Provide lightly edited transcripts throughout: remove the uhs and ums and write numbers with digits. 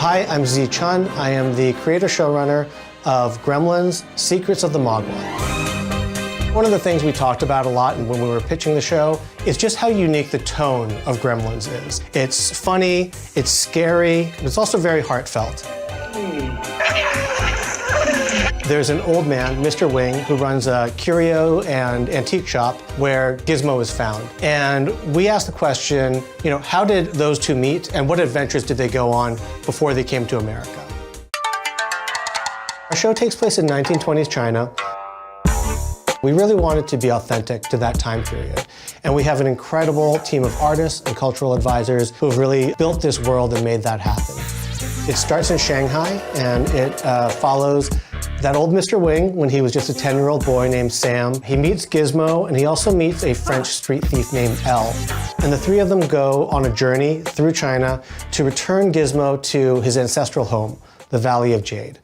Hi, I'm Z Chun. I am the creator showrunner of Gremlins, Secrets of the Mogwai. One of the things we talked about a lot when we were pitching the show is just how unique the tone of Gremlins is. It's funny, it's scary, but it's also very heartfelt. There's an old man, Mr. Wing, who runs a curio and antique shop where Gizmo is found. And we asked the question, how did those two meet and what adventures did they go on before they came to America? Our show takes place in 1920s China. We really wanted to be authentic to that time period. And we have an incredible team of artists and cultural advisors who have really built this world and made that happen. It starts in Shanghai, and it follows that old Mr. Wing when he was just a 10-year-old boy named Sam. He meets Gizmo, and he also meets a French street thief named Elle. And the three of them go on a journey through China to return Gizmo to his ancestral home, the Valley of Jade.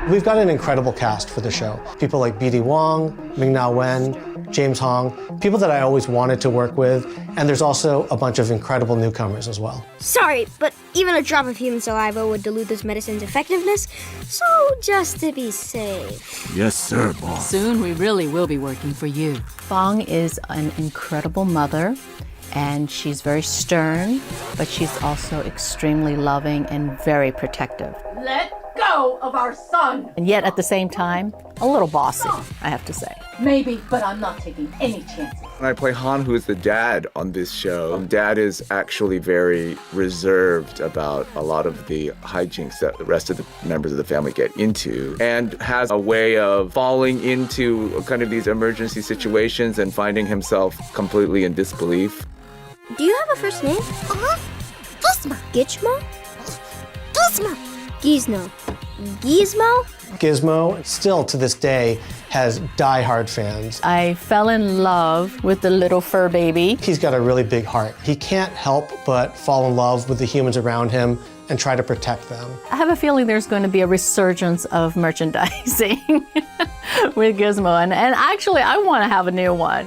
We've got an incredible cast for the show. People like B.D. Wong, Ming-Na Wen, James Hong, people that I always wanted to work with, and there's also a bunch of incredible newcomers as well. Sorry, but even a drop of human saliva would dilute this medicine's effectiveness, so just to be safe. Yes, sir, boss. Soon we really will be working for you. Fong is an incredible mother, and she's very stern, but she's also extremely loving and very protective. Let go of our son! And yet at the same time, a little bossy, I have to say. Maybe, but I'm not taking any chances. I play Han, who is the dad on this show. Dad is actually very reserved about a lot of the hijinks that the rest of the members of the family get into, and has a way of falling into kind of these emergency situations and finding himself completely in disbelief. Do you have a first name? Gizmo. Gizmo? Gizmo. Gizmo. Gizmo? Gizmo, still to this day, has die-hard fans. I fell in love with the little fur baby. He's got a really big heart. He can't help but fall in love with the humans around him and try to protect them. I have a feeling there's going to be a resurgence of merchandising with Gizmo, and actually I want to have a new one.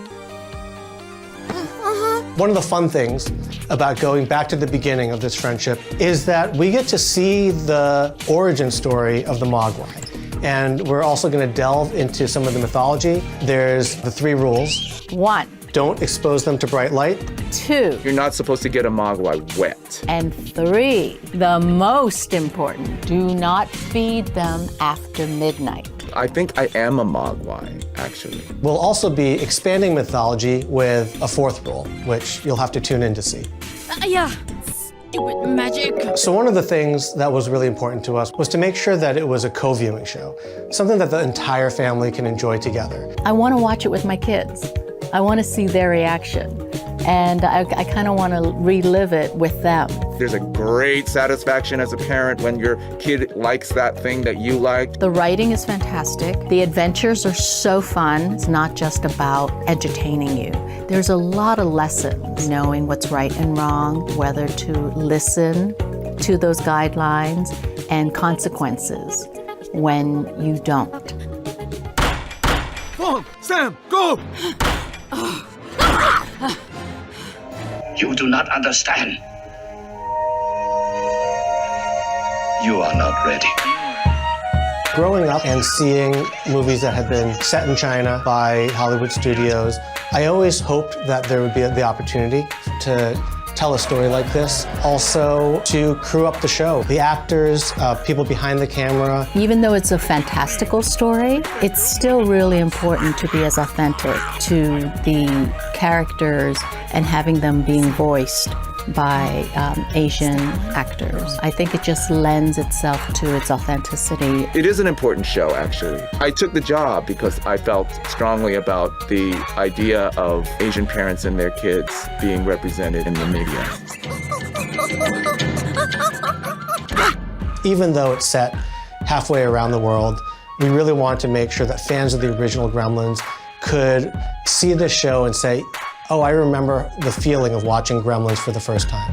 One of the fun things about going back to the beginning of this friendship is that we get to see the origin story of the Mogwai. And we're also going to delve into some of the mythology. There's the 3 rules. 1. Don't expose them to bright light. 2. You're not supposed to get a Mogwai wet. And 3, the most important, do not feed them after midnight. I think I am a Mogwai, actually. We'll also be expanding mythology with a 4th rule, which you'll have to tune in to see. Yeah, stupid magic. So one of the things that was really important to us was to make sure that it was a co-viewing show, something that the entire family can enjoy together. I want to watch it with my kids. I want to see their reaction. And I kind of want to relive it with them. There's a great satisfaction as a parent when your kid likes that thing that you liked. The writing is fantastic. The adventures are so fun. It's not just about entertaining you. There's a lot of lessons, knowing what's right and wrong, whether to listen to those guidelines, and consequences when you don't. Fong, Sam, go! You do not understand. You are not ready. Growing up and seeing movies that had been set in China by Hollywood studios, I always hoped that there would be the opportunity to tell a story like this. Also, to crew up the show. The actors, people behind the camera. Even though it's a fantastical story, it's still really important to be as authentic to the characters and having them being voiced by Asian actors. I think it just lends itself to its authenticity. It is an important show, actually. I took the job because I felt strongly about the idea of Asian parents and their kids being represented in the media. Even though it's set halfway around the world, we really wanted to make sure that fans of the original Gremlins could see this show and say, oh, I remember the feeling of watching Gremlins for the first time.